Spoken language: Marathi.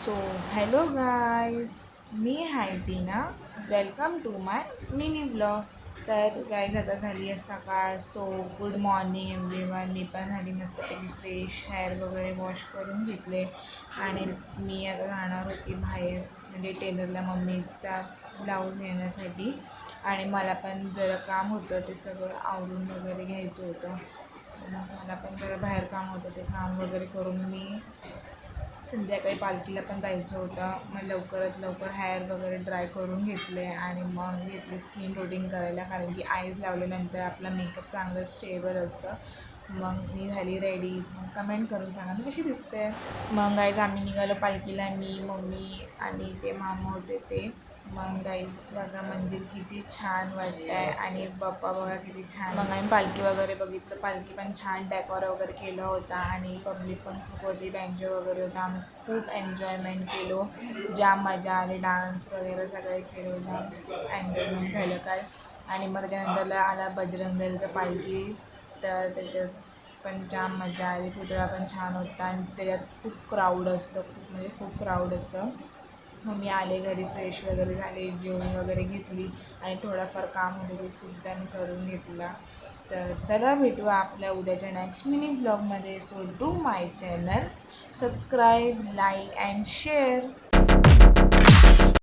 सो हॅलो गाईज, मी आहे Tina. Welcome to my mini blog. तर गाईज आता झाली आहे सकाळ. So good morning everyone. मी पण झाली मस्तपैकी फ्रेश, हेअर वगैरे वॉश करून घेतले आणि मी आता जाणार होती बाहेर, म्हणजे टेलरला मम्मीचा ब्लाऊज घेण्यासाठी. आणि मला पण जरा काम होतं, ते सगळं आवरून वगैरे घ्यायचं होतं. मला पण जरा बाहेर काम होतं, ते काम वगैरे करून मी संध्याकाळी पालखीला पण जायचं होतं. मग लवकरात लवकर हेअर वगैरे ड्राय करून घेतले आणि मग घेतले स्किन रोटिंग करायला, कारण की आईज लावल्यानंतर आपला मेकअप चांगलं स्टेबल असतं. मग मी झाली रेडी. मग कमेंट करून सांगा मी कशी दिसते. मग गाईज आम्ही निघालो पालखीला, मी मम्मी आणि ते मामा होते ते. मग गाईज बघा मंदिर किती छान वाटतं आहे आणि बाप्पा बघा किती छान. मग आम्ही पालखी वगैरे बघितलं. पालखी पण छान डेकोर वगैरे केलं होता आणि पब्लिक पण खूप होती, एन्जॉय वगैरे होता. आम्ही खूप एन्जॉयमेंट केलो, जाम मजा आली, डान्स वगैरे सगळे केलो, जाम एन्जॉयमेंट झालं काय. आणि मग त्याच्यानंतरला आला बजरंग दलचा पालखी, तर त्याच्यात पण जाम मजा आली. पुतळा पण छान होता आणि त्याच्यात खूप क्राऊड असतं, म्हणजे खूप क्राऊड असतं. मग मी आले घरी, फ्रेश वगैरे झाले, जेवण वगैरे घेतली आणि थोडाफार काम होतं ते सुद्धा मी करून घेतला. तर चला भेटू आपल्या उद्याच्या नेक्स्ट मिनी ब्लॉगमध्ये. So do my channel, subscribe, like and share.